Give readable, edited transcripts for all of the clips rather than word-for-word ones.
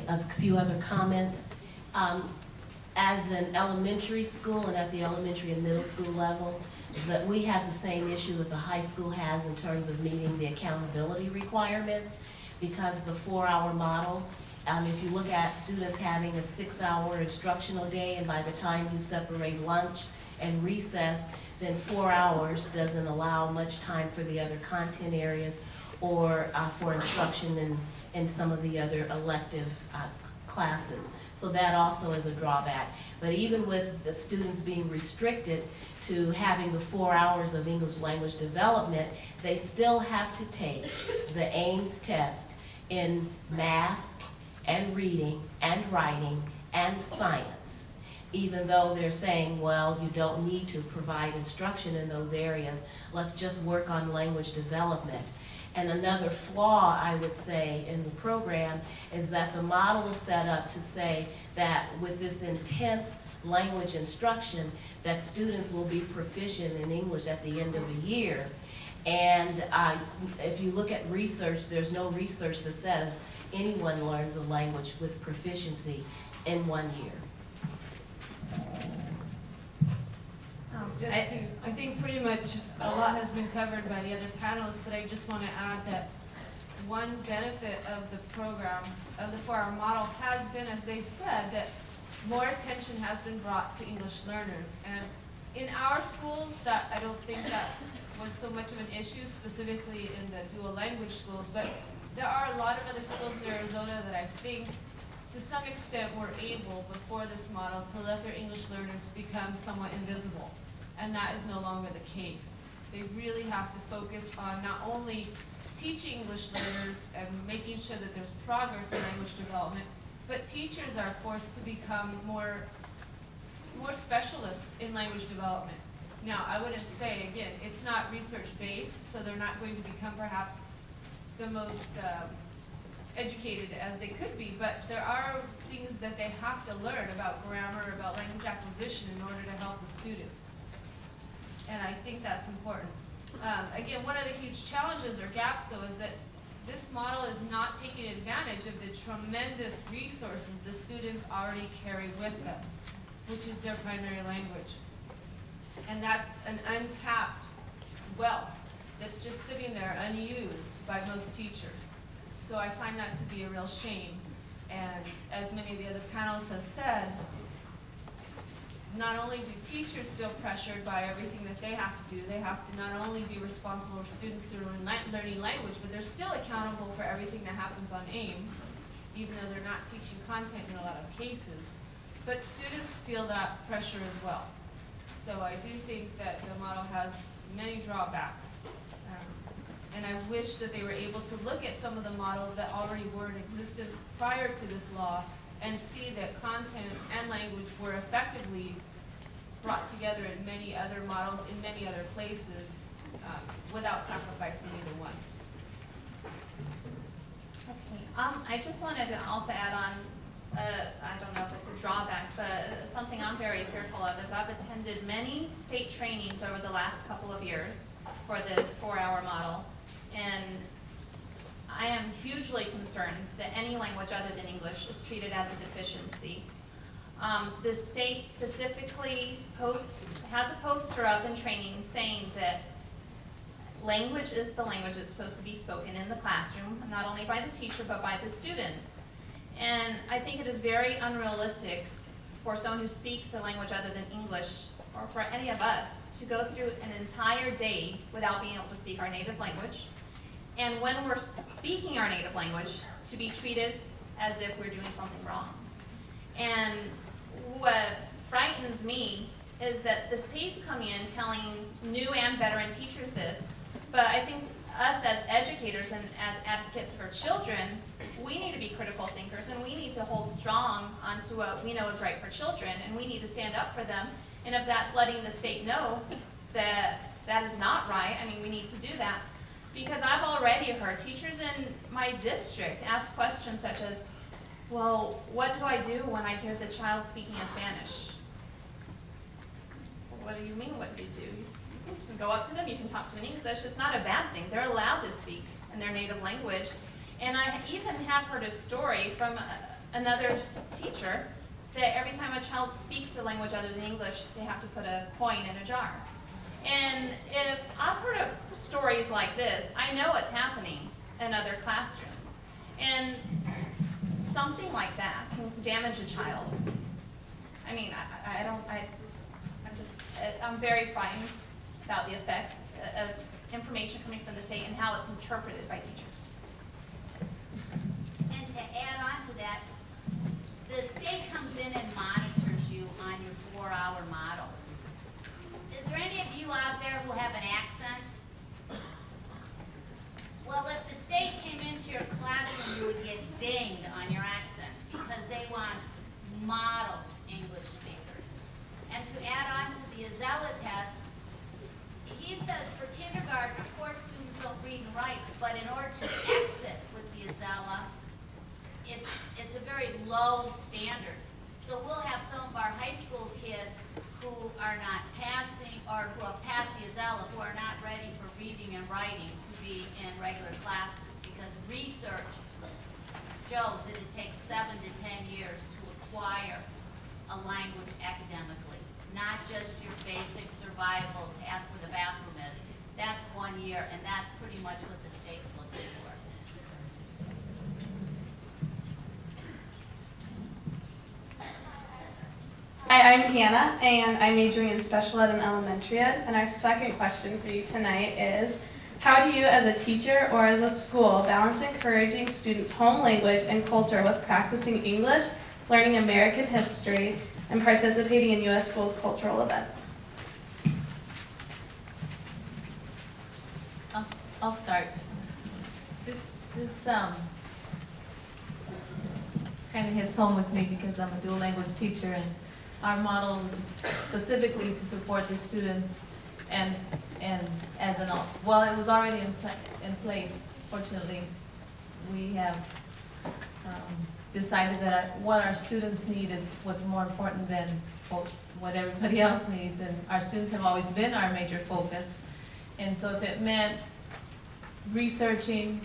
a few other comments. As an elementary school and at the elementary and middle school level, that we have the same issue that the high school has in terms of meeting the accountability requirements, because the 4-hour model, if you look at students having a 6-hour instructional day, and by the time you separate lunch and recess, then 4 hours doesn't allow much time for the other content areas or for instruction in some of the other elective classes. So that also is a drawback. But even with the students being restricted to having the 4 hours of English language development, they still have to take the AIMS test in math and reading and writing and science. Even though they're saying, well, you don't need to provide instruction in those areas, let's just work on language development. And another flaw, I would say, in the program is that the model is set up to say that with this intense language instruction, that students will be proficient in English at the end of a year. And if you look at research, there's no research that says anyone learns a language with proficiency in 1 year. I think pretty much a lot has been covered by the other panelists, but I just want to add that one benefit of the program, of the 4-hour model, has been, as they said, that more attention has been brought to English learners. And in our schools, that I don't think that was so much of an issue, specifically in the dual language schools, but there are a lot of other schools in Arizona that I think to some extent were able, before this model, to let their English learners become somewhat invisible. And that is no longer the case. They really have to focus on not only teaching English learners and making sure that there's progress in language development, but teachers are forced to become more specialists in language development. Now, I wouldn't say, again, it's not research-based, so they're not going to become perhaps the most educated as they could be, but there are things that they have to learn about grammar, about language acquisition in order to help the students. And I think that's important. Again, one of the huge challenges or gaps, though, is that this model is not taking advantage of the tremendous resources the students already carry with them, which is their primary language. And that's an untapped wealth that's just sitting there unused by most teachers. So I find that to be a real shame. And as many of the other panelists have said, not only do teachers feel pressured by everything that they have to do, they have to not only be responsible for students through learning language, but they're still accountable for everything that happens on AIMS, even though they're not teaching content in a lot of cases. But students feel that pressure as well. So I do think that the model has many drawbacks. And I wish that they were able to look at some of the models that already were in existence prior to this law and see that content and language were effectively brought together in many other models in many other places without sacrificing either one. Okay. I just wanted to also add on, I don't know if it's a drawback, but something I'm very fearful of is I've attended many state trainings over the last couple of years for this 4-hour model, and I am hugely concerned that any language other than English is treated as a deficiency. The state specifically has a poster up in training saying that language is the language that's supposed to be spoken in the classroom, not only by the teacher but by the students. And I think it is very unrealistic for someone who speaks a language other than English, or for any of us, to go through an entire day without being able to speak our native language. And when we're speaking our native language, to be treated as if we're doing something wrong. And what frightens me is that the state's coming in telling new and veteran teachers this, but I think us as educators and as advocates for children, we need to be critical thinkers, and we need to hold strong onto what we know is right for children, and we need to stand up for them. And if that's letting the state know that that is not right, I mean, we need to do that. Because I've already heard teachers in my district ask questions such as, well, what do I do when I hear the child speaking in Spanish? What do you mean, what do you do? You can go up to them, you can talk to them in English. It's not a bad thing. They're allowed to speak in their native language. And I even have heard a story from another teacher that every time a child speaks a language other than English, they have to put a coin in a jar. And if I've heard of stories like this, I know it's happening in other classrooms. And something like that can damage a child. I mean, I'm very frightened about the effects of information coming from the state and how it's interpreted by teachers. And to add on to that, the state comes in and monitors you on your 4-hour model. Is there any of you out there who have an accent? Well, if the state came into your classroom, you would get dinged on your accent because they want model English speakers. And to add on to the Azella test, he says for kindergarten, of course, students don't read and write, but in order to exit with the Azella, it's a very low standard. So we'll have some of our high school kids who are not passing, or who have passed the Azella, who are not ready for reading and writing to be in regular classes, because research shows that it takes 7 to 10 years to acquire a language academically, not just your basic survival to ask where the bathroom is. That's 1 year, and that's pretty much what the state's looking for. Hi, I'm Hannah, and I'm majoring in special ed and elementary ed. And our second question for you tonight is, how do you as a teacher or as a school balance encouraging students' home language and culture with practicing English, learning American history, and participating in U.S. schools' cultural events? I'll start. This kind of hits home with me because I'm a dual language teacher, and our model is specifically to support the students, and as an well, it was already in place. Fortunately, we have decided that what our students need is what's more important than what everybody else needs, and our students have always been our major focus. And so if it meant researching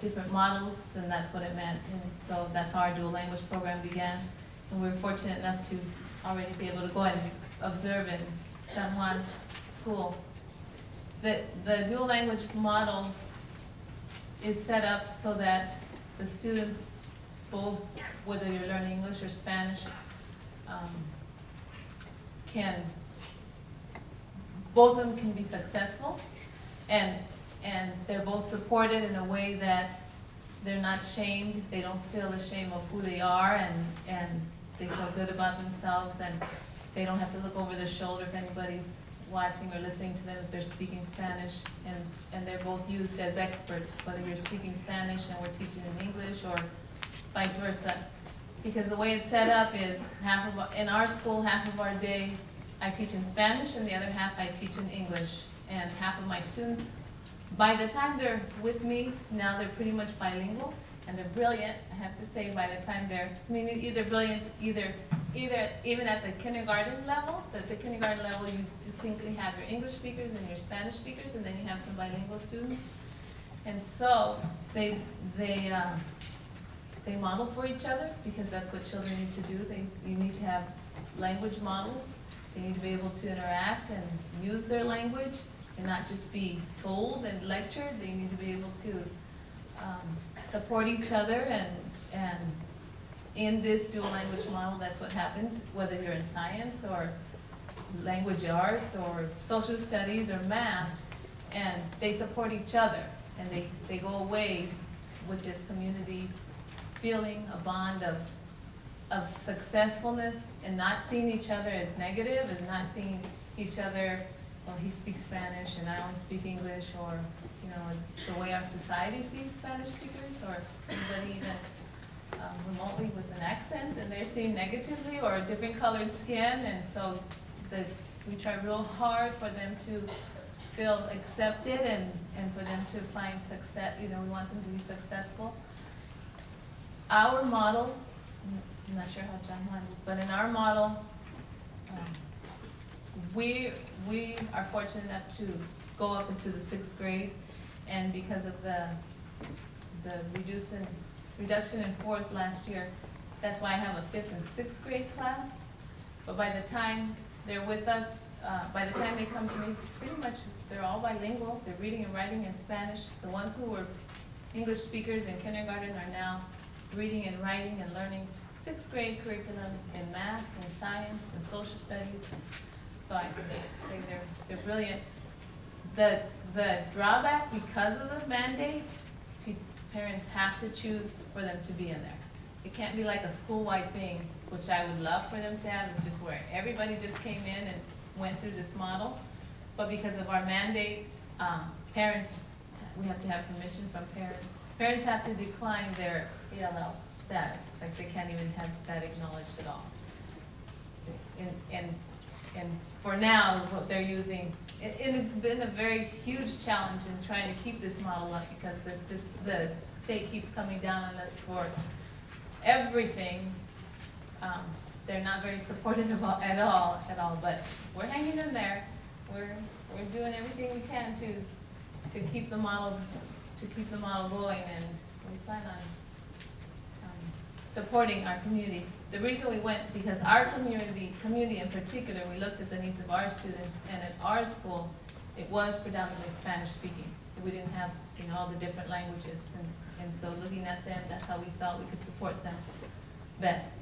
different models, then that's what it meant. And so that's how our dual language program began. And we were fortunate enough to already be able to go and observe in John Juan's school. The dual language model is set up so that the students, both whether you're learning English or Spanish, both of them can be successful, and they're both supported in a way that they're not shamed. They don't feel ashamed of who they are, and they feel good about themselves, and they don't have to look over their shoulder if anybody's watching or listening to them if they're speaking Spanish, and they're both used as experts, whether you're speaking Spanish and we're teaching in English or vice versa. Because the way it's set up is in our school, half of our day I teach in Spanish and the other half I teach in English. And half of my students, by the time they're with me, now they're pretty much bilingual, and they're brilliant. I have to say, by the time either brilliant, either even at the kindergarten level, you distinctly have your English speakers and your Spanish speakers, and then you have some bilingual students. And so they model for each other, because that's what children need to do. You need to have language models. They need to be able to interact and use their language and not just be told and lectured. They need to be able to support each other, and in this dual language model, that's what happens, whether you're in science or language arts or social studies or math, and they support each other, and they go away with this community feeling, a bond of successfulness, and not seeing each other as negative, and not seeing each other, well, he speaks Spanish and I only speak English, or the way our society sees Spanish speakers, or anybody even remotely with an accent, and they're seen negatively, or a different colored skin. And so we try real hard for them to feel accepted, and for them to find success. We want them to be successful. Our model, I'm not sure how John Juan is, but in our model, we are fortunate enough to go up into the 6th grade, and because of the reduction in force last year, That's why I have a 5th and 6th grade class. But by the time they're with us, by the time they come to me, pretty much they're all bilingual. They're reading and writing in Spanish. The ones who were English speakers in kindergarten are now reading and writing and learning 6th grade curriculum in math and science and social studies. So I can say they're brilliant. The drawback, because of the mandate, parents have to choose for them to be in there. It can't be like a school-wide thing, which I would love for them to have. It's just where everybody just came in and went through this model. But because of our mandate, parents, we have to have permission from parents. Parents have to decline their ELL status, like they can't even have that acknowledged at all. And for now, what they're using, and it's been a very huge challenge in trying to keep this model up because the state keeps coming down on us for everything. They're not very supportive at all, but we're hanging in there. We're doing everything we can to keep the model going, and we plan on supporting our community. The reason we went, because our community in particular, we looked at the needs of our students, and at our school, it was predominantly Spanish speaking. We didn't have, all the different languages, and so looking at them, that's how we felt we could support them best.